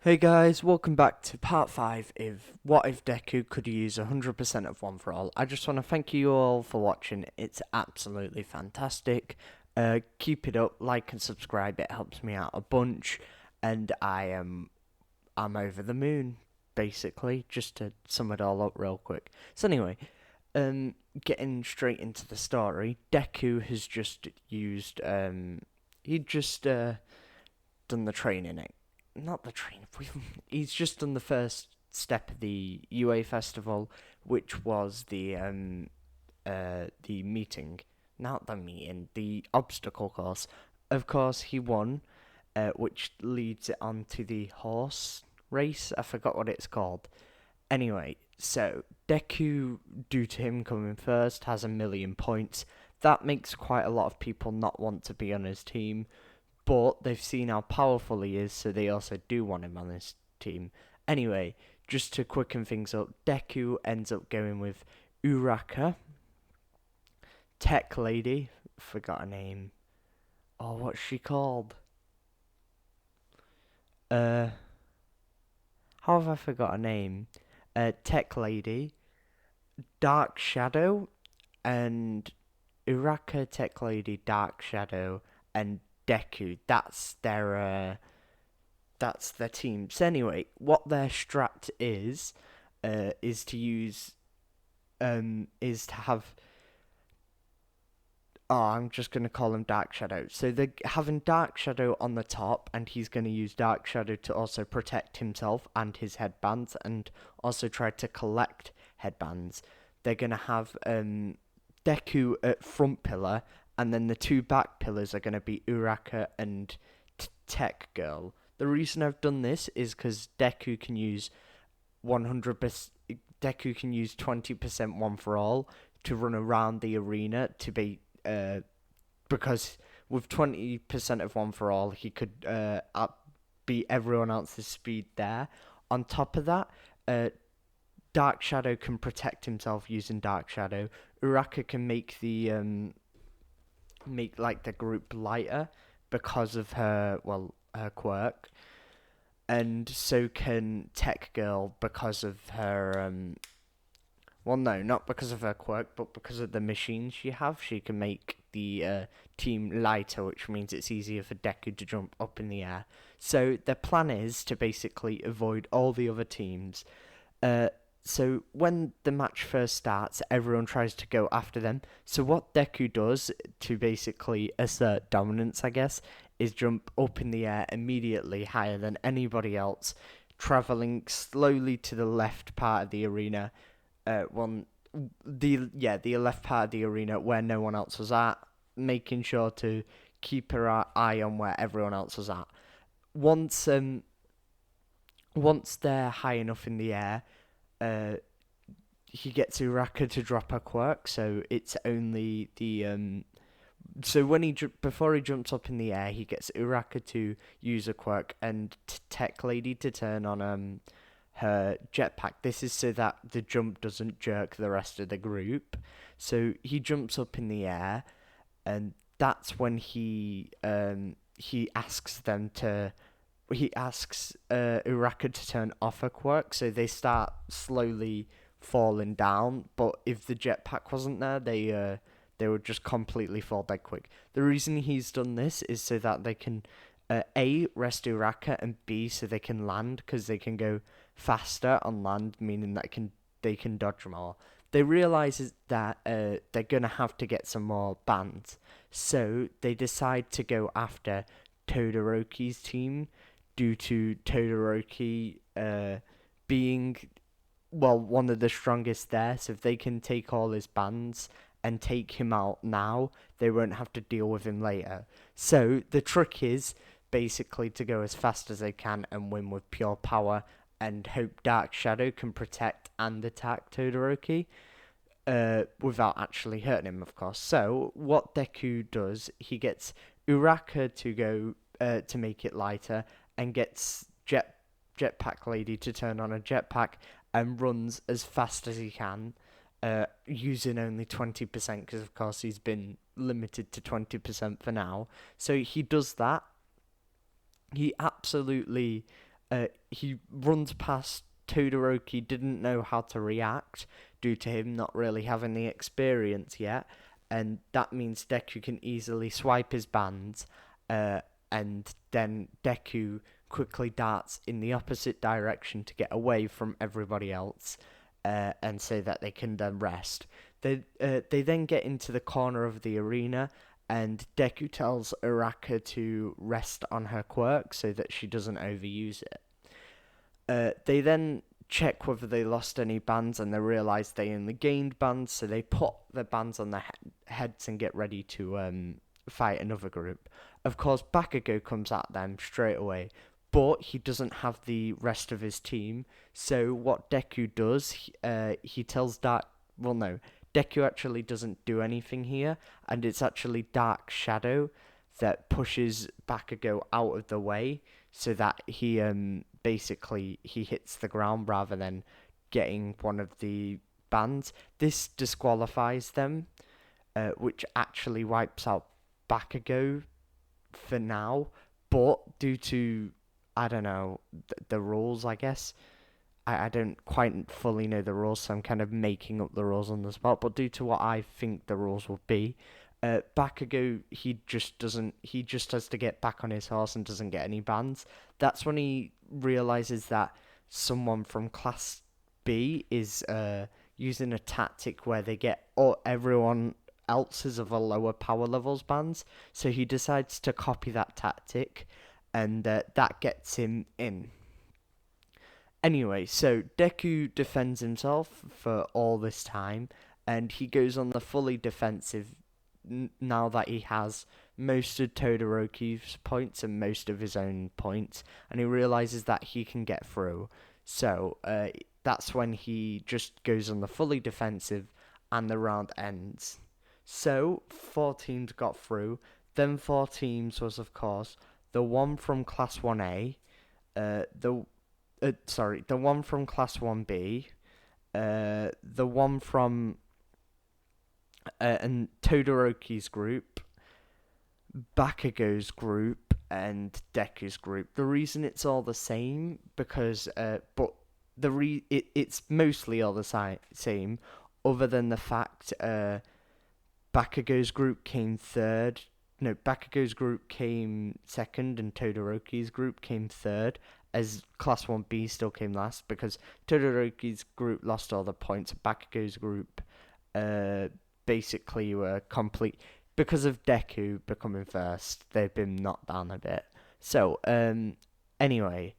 Hey guys, welcome back to part 5 of What If Deku Could Use 100% of One For All. I just want to thank you all for watching, it's absolutely fantastic. Keep it up, like and subscribe, it helps me out a bunch, and I'm over the moon, basically, just to sum it all up real quick. So anyway, getting straight into the story, Deku has just used, he just, done the training, not the training. He's just done the first step of the UA festival, which was the meeting, not the meeting, the obstacle course. Of course, he won, which leads it on to the horse race. I forgot what it's called. Anyway, so Deku, due to him coming first, has 1,000,000 points. That makes quite a lot of people not want to be on his team, but they've seen how powerful he is, so they also do want him on this team. Anyway, just to quicken things up, Deku ends up going with Uraka, Tech Lady, forgot her name. Oh, what's she called? Uh, how have I forgot her name? Tech Lady, Dark Shadow, and Uraka, Tech Lady, Dark Shadow, and Deku. That's their team. So anyway, what their strat is to use is to have. Oh, I'm just gonna call him Dark Shadow. So they're having Dark Shadow on the top, and he's gonna use Dark Shadow to also protect himself and his headbands, and also try to collect headbands. They're gonna have Deku at front pillar, and then the two back pillars are gonna be Uraka and Tech Girl. The reason I've done this is because Deku can use 100%. Deku can use 20% one for all to run around the arena to be because with 20% of one for all, he could beat everyone else's speed there. On top of that, Dark Shadow can protect himself using Dark Shadow. Uraka can make like the group lighter because of her quirk, and so can Tech Girl because of her well, no, not because of her quirk, but because of the machines she have. She can make the team lighter, which means it's easier for Deku to jump up in the air. So their plan is to basically avoid all the other teams. Uh, so when the match first starts, everyone tries to go after them. So what Deku does to basically assert dominance, I guess, is jump up in the air immediately higher than anybody else, traveling slowly to the left part of the arena, one the left part of the arena where no one else was at, making sure to keep her eye on where everyone else was at. Once once they're high enough in the air, uh, he gets Uraka to drop her quirk, so it's only the so when before he jumps up in the air, he gets Uraka to use a quirk and Tech Lady to turn on her jetpack. This is so that the jump doesn't jerk the rest of the group. So he jumps up in the air, and that's when he asks them to. He asks Uraka to turn off her quirk, so they start slowly falling down. But if the jetpack wasn't there, they would just completely fall dead quick. The reason he's done this is so that they can A, rest Uraka, and B, so they can land, because they can go faster on land, meaning that they can dodge more. They realise that they're going to have to get some more bans, so they decide to go after Todoroki's team, due to Todoroki being, well, one of the strongest there. So if they can take all his bans and take him out now, they won't have to deal with him later. So the trick is basically to go as fast as they can and win with pure power, and hope Dark Shadow can protect and attack Todoroki without actually hurting him, of course. So what Deku does, he gets Uraka to go to make it lighter, and gets Jetpack Lady to turn on a jetpack, and runs as fast as he can, using only 20%, because of course he's been limited to 20% for now. So he does that. He absolutely he runs past Todoroki, didn't know how to react due to him not really having the experience yet, and that means Deku can easily swipe his bands, uh, and then Deku quickly darts in the opposite direction to get away from everybody else, and so that they can then rest. They then get into the corner of the arena, and Deku tells Uraka to rest on her quirk so that she doesn't overuse it. They then check whether they lost any bands, and they realize they only gained bands, so they put the bands on their heads and get ready to fight another group. Of course, Bakugo comes at them straight away, but he doesn't have the rest of his team. So what Deku does, he tells Dark. Well, no, Deku actually doesn't do anything here, and it's actually Dark Shadow that pushes Bakugo out of the way so that he basically he hits the ground rather than getting one of the bands. This disqualifies them, which actually wipes out Bakugo for now. But due to, I don't know, the rules, I guess. I don't quite fully know the rules, so I'm kind of making up the rules on the spot. But due to what I think the rules will be, Bakugo, he just has to get back on his horse and doesn't get any bans. That's when he realizes that someone from Class B is using a tactic where they get everyone else's of a lower power levels bans. So he decides to copy that tactic, and that gets him in. Anyway, so Deku defends himself for all this time, and he goes on the fully defensive now that he has most of Todoroki's points and most of his own points, and he realizes that he can get through. So that's when he just goes on the fully defensive, and the round ends. So 4 teams got through. Then 4 teams was, of course, the one from Class 1A, the one from Class 1B, the one from and Todoroki's group, Bakugo's group, and Deku's group. The reason it's all the same because, but it's mostly all the same, other than the fact Bakugo's group came third. No, Bakugo's group came second, and Todoroki's group came third, as Class 1B still came last, because Todoroki's group lost all the points. Bakugo's group basically were complete. Because of Deku becoming first, they've been knocked down a bit. So, anyway,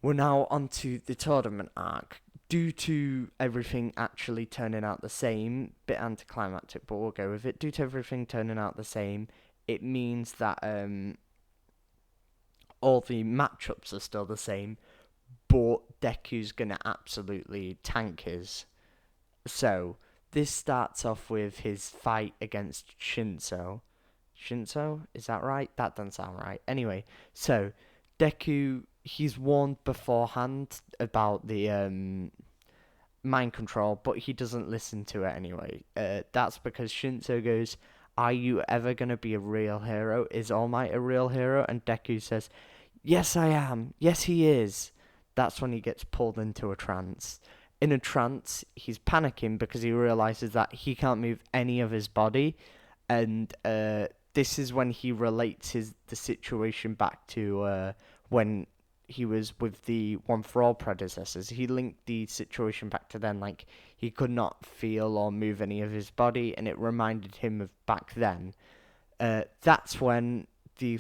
we're now onto the tournament arc. Due to everything actually turning out the same, bit anticlimactic, but we'll go with it. Due to everything turning out the same, it means that all the matchups are still the same, but Deku's gonna absolutely tank his. So this starts off with his fight against Shinso. Shinso? Is that right? That doesn't sound right. Anyway, so Deku, he's warned beforehand about the mind control, but he doesn't listen to it anyway. That's because Shinso goes, "Are you ever gonna be a real hero? Is All Might a real hero?" And Deku says, "Yes, I am. Yes, he is." That's when he gets pulled into a trance. In a trance, he's panicking because he realizes that he can't move any of his body, and this is when he relates the situation back to when he was with the One for All predecessors. He linked the situation back to then, like he could not feel or move any of his body, and it reminded him of back then. That's when he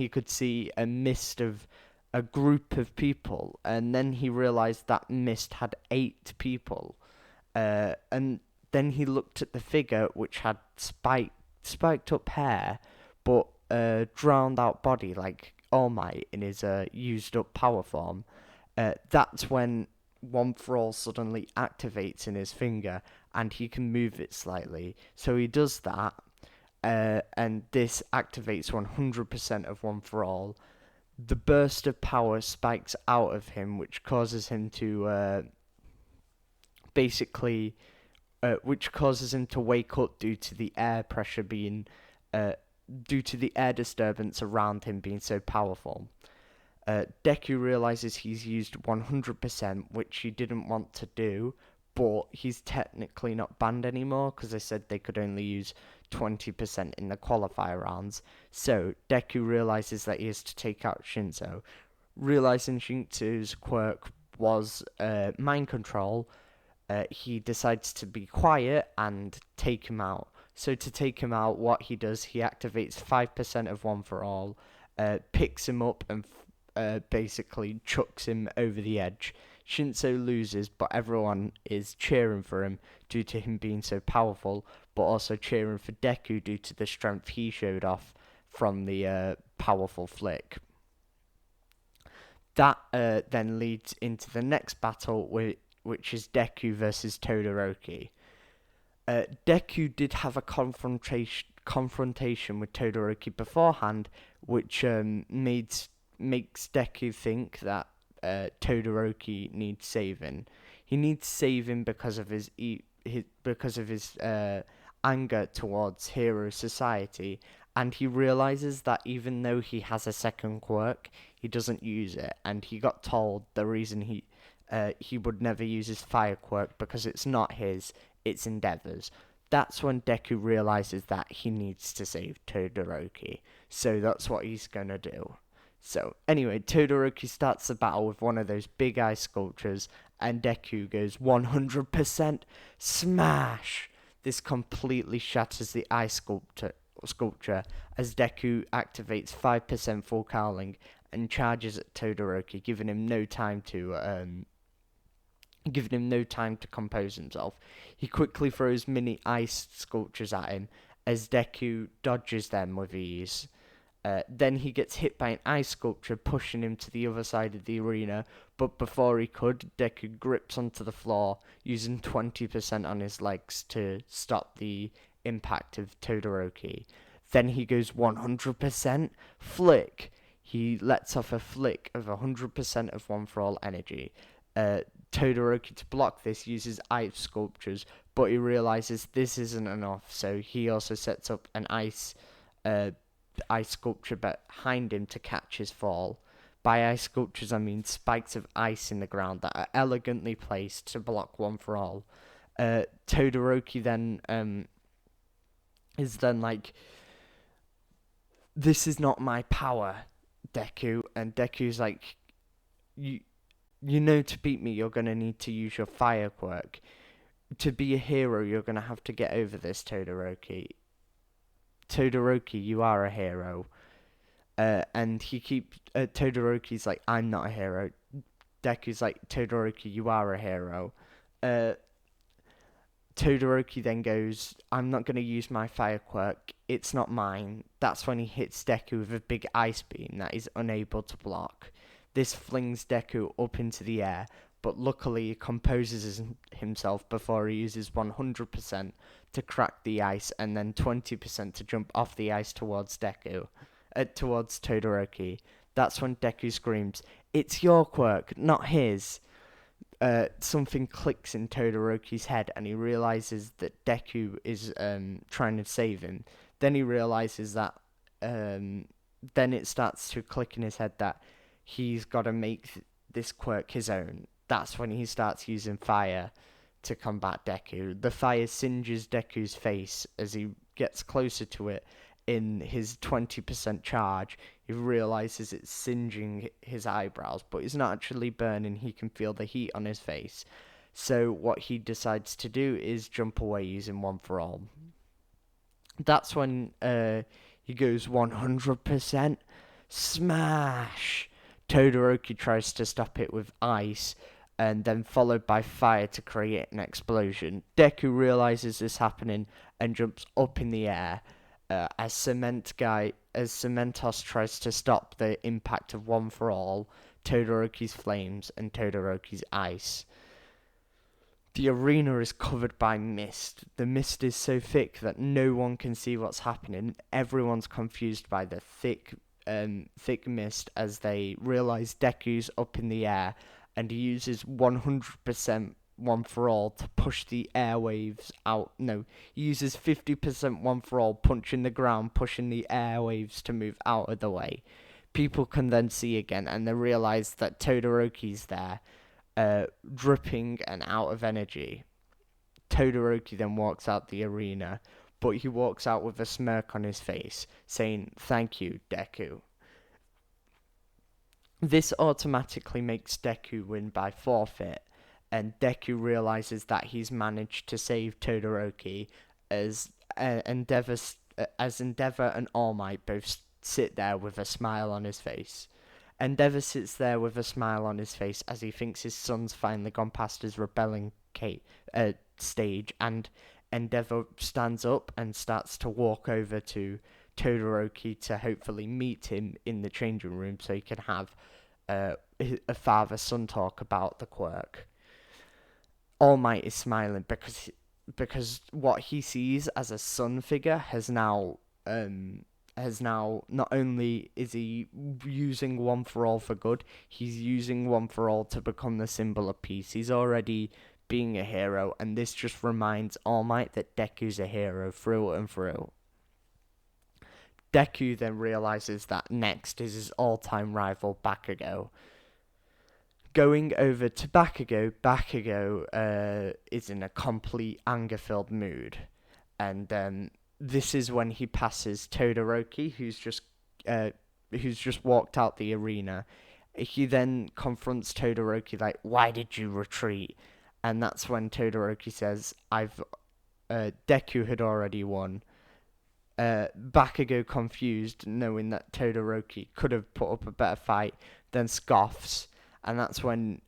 could see a mist of a group of people, and then he realized that mist had 8 people, and then he looked at the figure, which had spiked up hair, but drowned out body, like All Might in his used up power form. That's when One for All suddenly activates in his finger, and he can move it slightly. So he does that, and this activates 100% of One for All. The burst of power spikes out of him, which causes him to which causes him to wake up due to the air pressure being, due to the air disturbance around him being so powerful. Deku realizes he's used 100%, which he didn't want to do, but he's technically not banned anymore because they said they could only use 20% in the qualifier rounds. So Deku realizes that he has to take out Shinzo. Realizing Shinzo's quirk was mind control, he decides to be quiet and take him out. So to take him out, what he does, he activates 5% of One for All, picks him up and basically chucks him over the edge. Shinzo loses, but everyone is cheering for him due to him being so powerful, but also cheering for Deku due to the strength he showed off from the powerful flick. That then leads into the next battle, which is Deku versus Todoroki. Deku did have a confrontation with Todoroki beforehand, which makes Deku think that Todoroki needs saving. He needs saving because of his anger towards hero society, and he realizes that even though he has a second quirk, he doesn't use it. And he got told the reason he would never use his fire quirk because it's not his, it's Endeavor's. That's when Deku realizes that he needs to save Todoroki. So that's what he's gonna do. So anyway, Todoroki starts the battle with one of those big ice sculptures, and Deku goes 100% smash. This completely shatters the ice sculpture as Deku activates 5% full cowling and charges at Todoroki, giving him no time to compose himself. He quickly throws mini ice sculptures at him as Deku dodges them with ease. Then he gets hit by an ice sculpture, pushing him to the other side of the arena, but before he could, Deku grips onto the floor, using 20% on his legs to stop the impact of Todoroki. Then he goes 100% flick. He lets off a flick of 100% of One for All energy. Todoroki, to block this, uses ice sculptures, but he realizes this isn't enough, so he also sets up an ice sculpture behind him to catch his fall. By ice sculptures, I mean spikes of ice in the ground that are elegantly placed to block One for All. Todoroki then is then like, this is not my power, Deku. And Deku's like, you know, to beat me, you're going to need to use your fire quirk. To be a hero, you're going to have to get over this, Todoroki. Todoroki, you are a hero. And Todoroki's like, I'm not a hero. Deku's like, Todoroki, you are a hero. Todoroki then goes, I'm not going to use my fire quirk. It's not mine. That's when he hits Deku with a big ice beam that he's unable to block. This flings Deku up into the air, but luckily he composes himself before he uses 100% to crack the ice and then 20% to jump off the ice towards Todoroki. That's when Deku screams, "It's your quirk, not his." Something clicks in Todoroki's head and he realizes that Deku is trying to save him. Then he realizes that then it starts to click in his head that he's got to make this quirk his own. That's when he starts using fire to combat Deku. The fire singes Deku's face as he gets closer to it. In his 20% charge, he realizes it's singeing his eyebrows, but it's not actually burning. He can feel the heat on his face. So what he decides to do is jump away using One for All. That's when he goes 100% smash. Todoroki tries to stop it with ice, and then followed by fire to create an explosion. Deku realizes this happening and jumps up in the air. As Cementos tries to stop the impact of One for All, Todoroki's flames, and Todoroki's ice. The arena is covered by mist. The mist is so thick that no one can see what's happening. Everyone's confused by the thick mist as they realize Deku's up in the air, and he uses 100% One for All to push the airwaves out. No, he uses 50% One for All, punching the ground, pushing the airwaves to move out of the way. people can then see again, and they realize that Todoroki's there, dripping and out of energy. Todoroki then walks out the arena, but he walks out with a smirk on his face, saying, "Thank you, Deku." This automatically makes Deku win by forfeit, and Deku realizes that he's managed to save Todoroki as Endeavor and All Might both sit there with a smile on his face. Endeavor sits there with a smile on his face as he thinks his son's finally gone past his rebelling stage, and Endeavor stands up and starts to walk over to Todoroki to hopefully meet him in the changing room so he can have a father-son talk about the quirk. All Might is smiling because what he sees as a son figure has now not only is he using One for All for good, he's using One for All to become the symbol of peace. He's already being a hero, and this just reminds All Might that Deku's a hero through and through. Deku then realizes that next is his all-time rival Bakugo. Going over to Bakugo is in a complete anger-filled mood, and this is when he passes Todoroki, who's just walked out the arena. He then confronts Todoroki like, "Why did you retreat?" And that's when Todoroki says, Deku had already won." Bakugo, confused, knowing that Todoroki could have put up a better fight, then scoffs, and that's when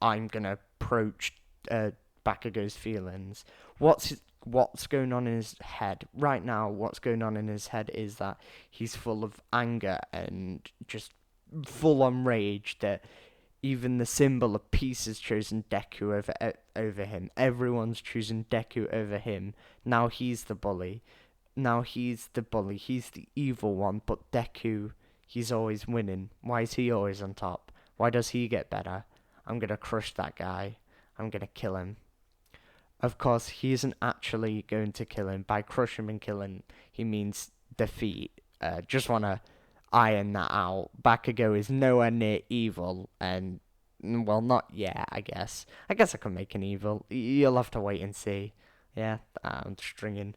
I'm gonna approach Bakugo's feelings. What's going on in his head right now? What's going on in his head is that he's full of anger and just full on rage that even the symbol of peace has chosen Deku over him. Everyone's choosing Deku over him. Now he's the bully. He's the evil one. But Deku, he's always winning. Why is he always on top? Why does he get better? I'm gonna crush that guy. I'm gonna kill him. Of course, he isn't actually going to kill him. By crush him and kill him, he means defeat. Just wanna iron that out. Bakugo is nowhere near evil, and well, not yet. I guess I can make an evil. You'll have to wait and see. Yeah, I'm stringing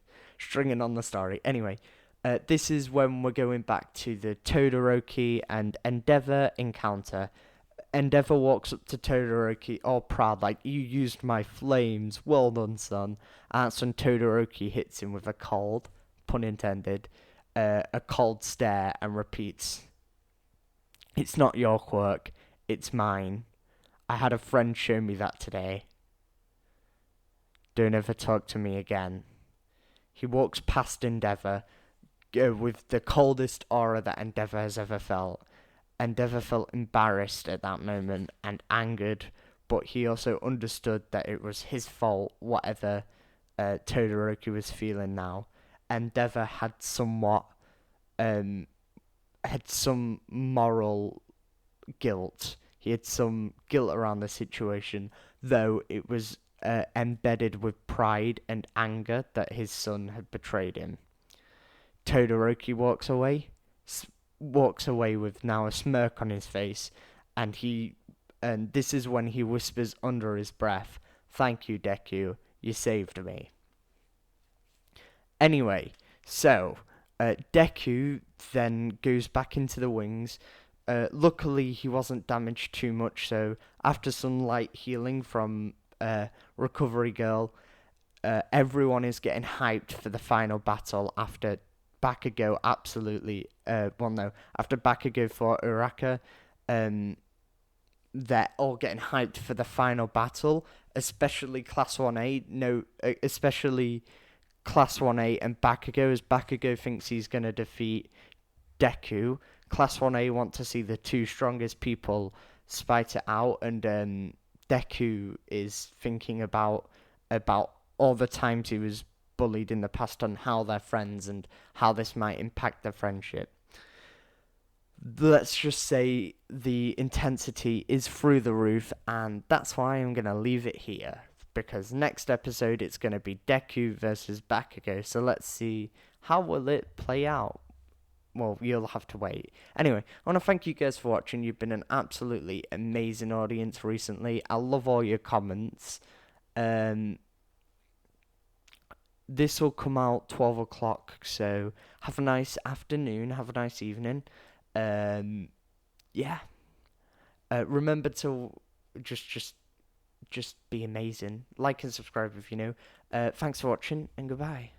on the story. Anyway, this is when we're going back to the Todoroki and Endeavor encounter. Endeavor walks up to Todoroki, all proud, like, "You used my flames. Well done, son." And that's when Todoroki hits him with a cold, pun intended, a cold stare, and repeats, "It's not your quirk, it's mine. I had a friend show me that today. Don't ever talk to me again." He walks past Endeavor with the coldest aura that Endeavor has ever felt. Endeavor felt embarrassed at that moment and angered, but he also understood that it was his fault, whatever Todoroki was feeling now. Endeavor had some moral guilt. He had some guilt around the situation, though it was embedded with pride and anger that his son had betrayed him. Todoroki walks away with now a smirk on his face, and this is when he whispers under his breath, "Thank you, Deku, you saved me." Anyway, so Deku then goes back into the wings. Luckily, he wasn't damaged too much, so after some light healing from Recovery Girl, everyone is getting hyped for the final battle after Bakugo after Bakugo fought Uraka. They're all getting hyped for the final battle, especially Class 1A. Especially Class 1A and Bakugo, as Bakugo thinks he's going to defeat Deku. Class 1A want to see the two strongest people fight it out, and Deku is thinking about all the times he was bullied in the past and how they're friends and how this might impact their friendship. Let's just say the intensity is through the roof, and that's why I'm going to leave it here, because next episode it's going to be Deku versus Bakugo, so let's see How will it play out? Well, you'll have to wait. Anyway, I want to thank you guys for watching. You've been an absolutely amazing audience recently. I love all your comments. Um, this will come out 12 o'clock, so have a nice afternoon, have a nice evening. Um, yeah. Remember to just just just be amazing. Like and subscribe if you know. Thanks for watching and goodbye.